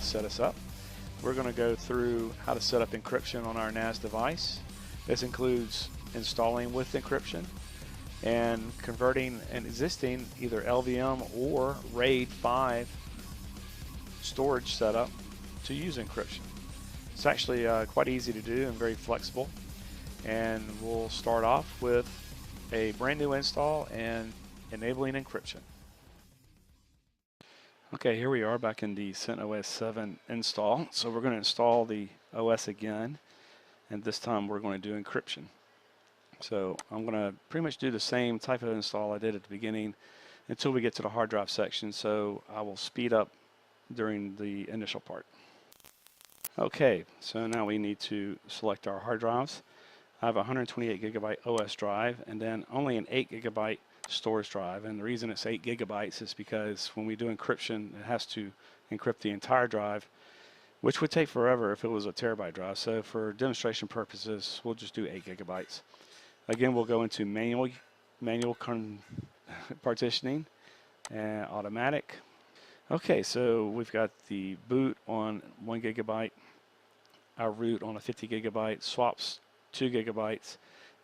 set us up. We're going to go through how to set up encryption on our NAS device. This includes installing with encryption and converting an existing either LVM or RAID 5 storage setup to use encryption. It's actually quite easy to do and very flexible. And we'll start off with a brand new install and enabling encryption. Okay, here we are back in the CentOS 7 install. So we're going to install the OS again, and this time we're going to do encryption. So I'm going to pretty much do the same type of install I did at the beginning until we get to the hard drive section, so I will speed up during the initial part. Okay, so now we need to select our hard drives. I have a 128 gigabyte OS drive and then only an 8 gigabyte storage drive, and the reason it's 8 gigabytes is because when we do encryption it has to encrypt the entire drive, which would take forever if it was a terabyte drive. So for demonstration purposes we'll just do 8 gigabytes. Again, we'll go into manual partitioning and automatic. Okay, so we've got the boot on 1 gigabyte, our root on a 50 gigabyte, swaps 2 gigabytes,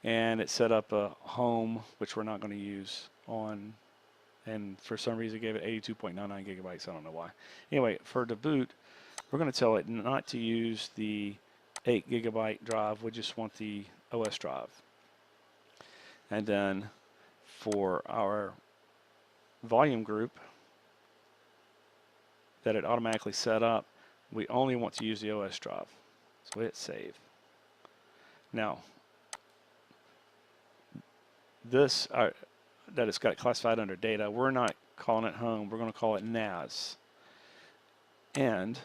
and it set up a home, which we're not going to use on, and for some reason it gave it 82.99 gigabytes. I don't know why. Anyway, for the boot, we're going to tell it not to use the 8 gigabyte drive. We just want the OS drive. And then for our volume group that it automatically set up, we only want to use the OS drive. So hit save. Now, this that it's got classified under data, we're not calling it home, we're going to call it NAS. And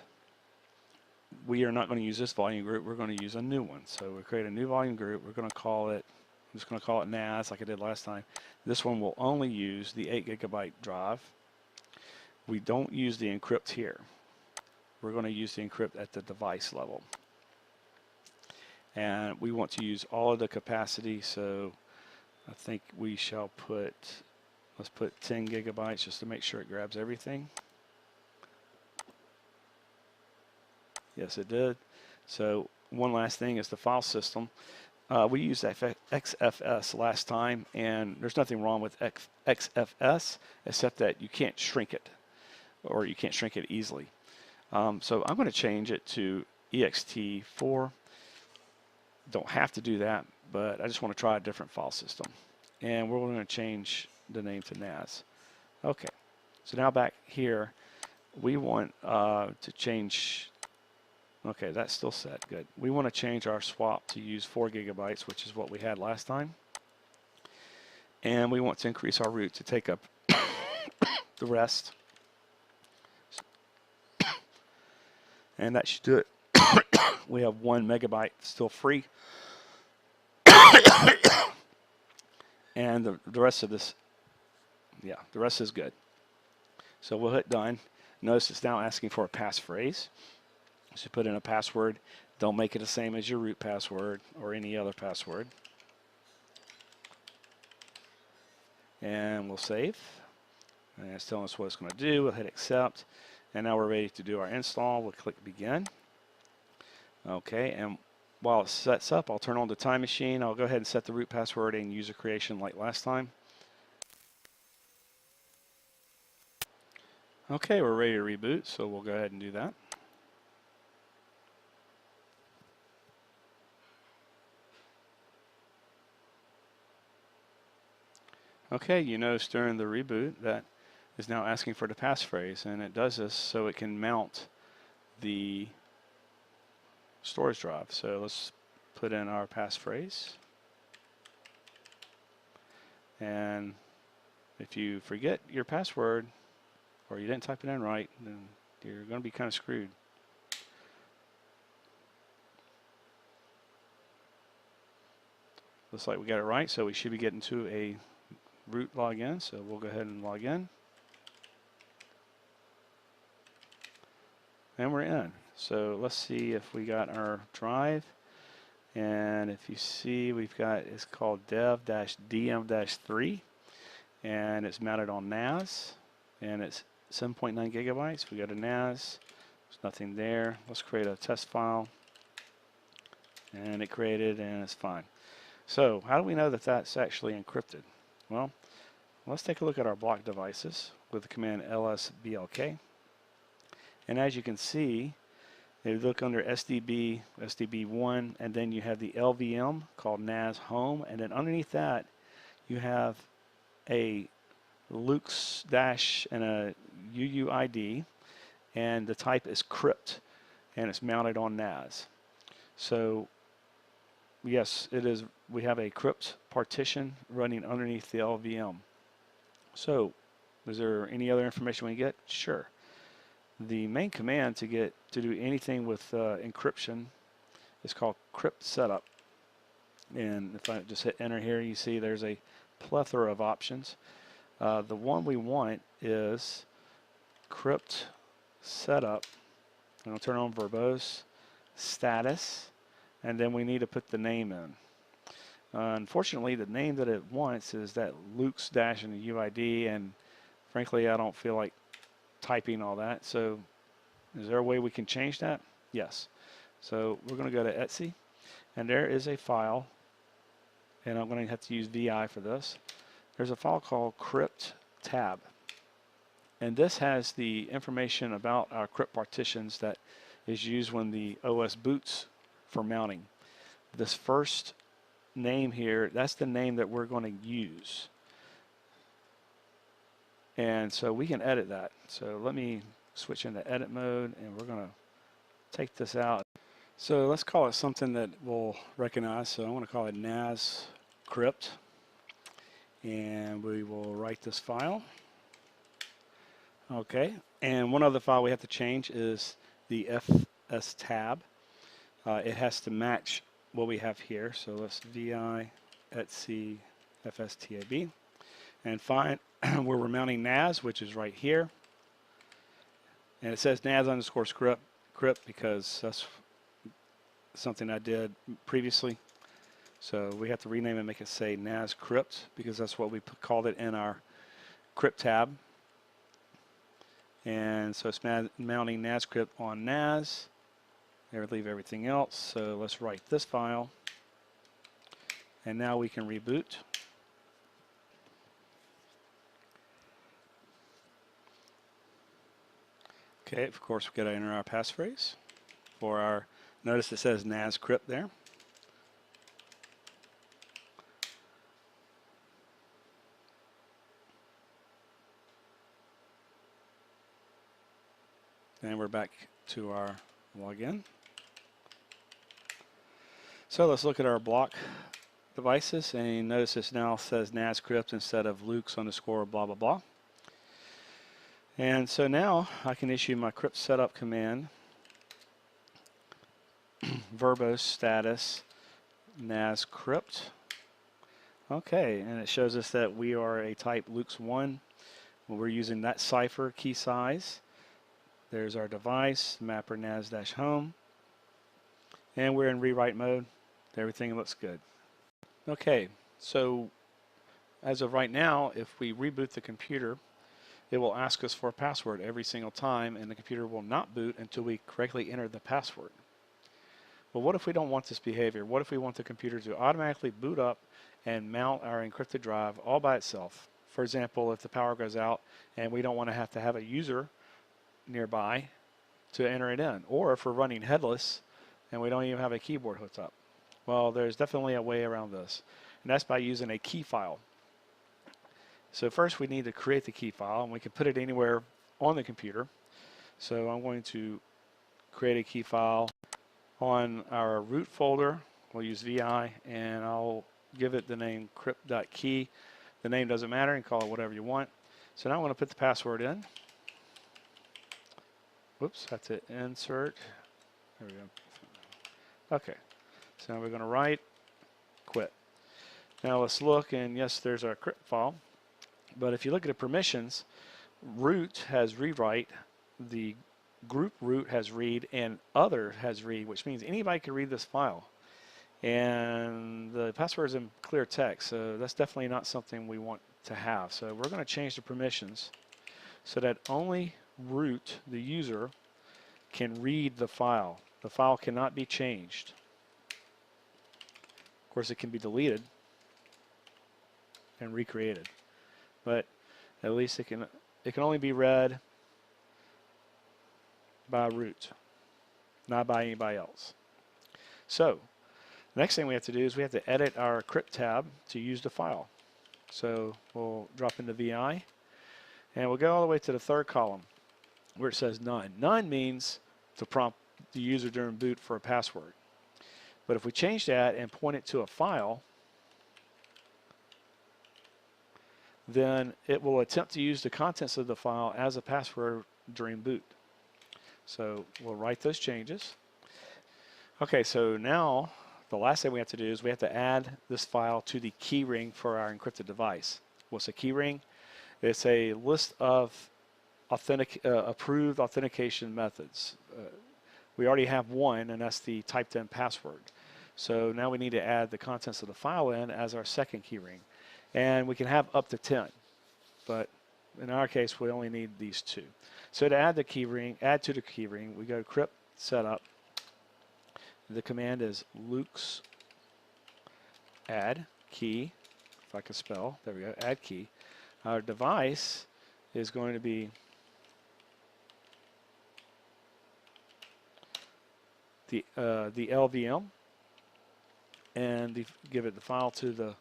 we are not going to use this volume group, we're going to use a new one. So we create a new volume group, we're going to call it, I'm just going to call it NAS like I did last time. This one will only use the 8 gigabyte drive. We don't use the encrypt here. We're going to use the encrypt at the device level. And we want to use all of the capacity, so I think we shall put, let's put 10 gigabytes just to make sure it grabs everything. Yes, it did. So one last thing is the file system. We used XFS last time, and there's nothing wrong with XFS except that you can't shrink it, or you can't shrink it easily. So I'm going to change it to ext4. Don't have to do that, but I just want to try a different file system. And we're going to change the name to NAS. Okay, so now back here, we want to change. Okay, that's still set. Good. We want to change our swap to use 4 gigabytes, which is what we had last time. And we want to increase our root to take up the rest. And that should do it. We have 1 megabyte still free. And the rest of this, yeah, the rest is good. So we'll hit done. Notice it's now asking for a passphrase. So put in a password. Don't make it the same as your root password or any other password. And we'll save. And it's telling us what it's going to do. We'll hit accept. And now we're ready to do our install. We'll click begin. Okay, and while it sets up, I'll turn on the time machine. I'll go ahead and set the root password and user creation like last time. Okay, we're ready to reboot, so we'll go ahead and do that. Okay, you notice during the reboot that is now asking for the passphrase, and it does this so it can mount the storage drive. So let's put in our passphrase. And if you forget your password or you didn't type it in right, then you're going to be kind of screwed. Looks like we got it right, so we should be getting to a root login. So we'll go ahead and log in. And we're in. So let's see if we got our drive. And if you see, we've got, it's called dev-dm-3, and it's mounted on NAS, and it's 7.9 gigabytes. We got a NAS, There's nothing there. Let's create a test file. And it created, and it's fine. So how do we know that that's actually encrypted? Well, let's take a look at our block devices with the command lsblk. And as you can see, if you look under SDB, SDB1, and then you have the LVM called NAS home, and then underneath that you have a Lux dash and a UUID, and the type is Crypt, and it's mounted on NAS. So yes, it is. We have a Crypt partition running underneath the LVM. So is there any other information we get? Sure. The main command to do anything with encryption is called Crypt Setup. And if I just hit enter here, you see there's a plethora of options. The one we want is Crypt Setup. And I'll turn on verbose, status, and then we need to put the name in. Unfortunately, the name that it wants is that Lux dash and the UID, and frankly, I don't feel like typing all that. So is there a way we can change that? Yes. So we're going to go to Etsy, and there is a file, and I'm going to have to use VI for this. There's a file called Crypt tab, and this has the information about our Crypt partitions that is used when the OS boots for mounting. This first name here, that's the name that we're going to use. And so we can edit that. So let me switch into edit mode, and we're going to take this out. So let's call it something that we'll recognize. So I want to call it NAS Crypt, and we will write this file. Okay, and one other file we have to change is the FS tab. It has to match what we have here. So let's VI Etsy FSTAB, and find where we're mounting NAS, which is right here. And it says NAS underscore crypt because that's something I did previously. So we have to rename it and make it say NAS Crypt because that's what we called it in our Crypt tab. And so it's mounting NAS Crypt on NAS. There, leave everything else. So let's write this file. And now we can reboot. Okay, of course we've got to enter our passphrase for our, notice it says NAS Crypt there. And we're back to our login. So let's look at our block devices, and notice this now says NAS Crypt instead of Lux underscore blah blah blah. And so now I can issue my Crypt Setup command, verbose status NAS Crypt. Okay, and it shows us that we are a type Lux1. We're using that cipher key size. There's our device, mapper NAS-home, and we're in rewrite mode. Everything looks good. Okay, so as of right now, if we reboot the computer, it will ask us for a password every single time, and the computer will not boot until we correctly enter the password. Well, what if we don't want this behavior? What if we want the computer to automatically boot up and mount our encrypted drive all by itself? For example, if the power goes out and we don't want to have a user nearby to enter it in, or if we're running headless and we don't even have a keyboard hooked up. Well, there's definitely a way around this, and that's by using a key file. So first we need to create the key file, and we can put it anywhere on the computer. So I'm going to create a key file on our root folder. We'll use VI, and I'll give it the name crypt.key. The name doesn't matter, you can call it whatever you want. So now I'm going to put the password in. Whoops, have to insert. There we go. Okay, so now we're going to write quit. Now let's look, and yes, there's our crypt file. But if you look at the permissions, root has rewrite, the group root has read, and other has read, which means anybody can read this file. And the password is in clear text, so that's definitely not something we want to have. So we're going to change the permissions so that only root, the user, can read the file. The file cannot be changed. Of course, it can be deleted and recreated, but at least it can only be read by root, not by anybody else. So the next thing we have to do is we have to edit our Crypt tab to use the file. So we'll drop into VI, and we'll go all the way to the third column where it says none. None means to prompt the user during boot for a password. But if we change that and point it to a file, then it will attempt to use the contents of the file as a password during boot. So we'll write those changes. Okay, so now the last thing we have to do is we have to add this file to the keyring for our encrypted device. What's a keyring? It's a list of approved authentication methods. We already have one, and that's the typed in password. So now we need to add the contents of the file in as our second keyring. And we can have up to 10, but in our case we only need these 2. So to add to the keyring, we go to Crypt Setup. The command is Luke's add key, if I can spell, there we go, add key. Our device is going to be the LVM, and give it the file to the,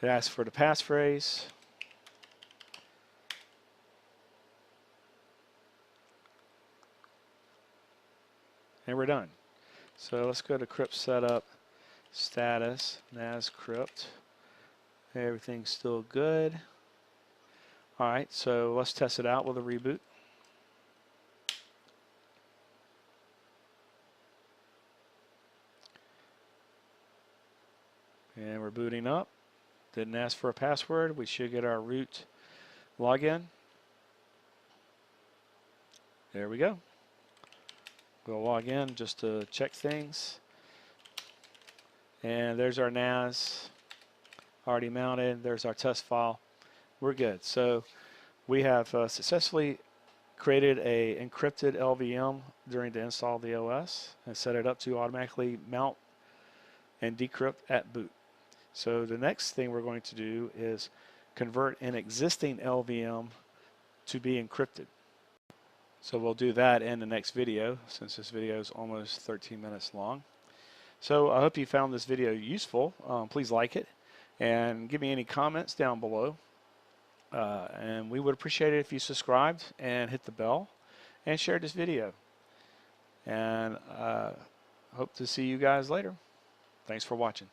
it asks for the passphrase, and we're done. So let's go to Crypt Setup, status, NAS Crypt. Everything's still good. All right, so let's test it out with a reboot. And we're booting up. Didn't ask for a password. We should get our root login. There we go. We'll log in just to check things. And there's our NAS already mounted. There's our test file. We're good. So we have successfully created a encrypted LVM during the install of the OS and set it up to automatically mount and decrypt at boot. So the next thing we're going to do is convert an existing LVM to be encrypted. So we'll do that in the next video, since this video is almost 13 minutes long. So I hope you found this video useful. Please like it and give me any comments down below. And we would appreciate it if you subscribed and hit the bell and shared this video. And hope to see you guys later. Thanks for watching.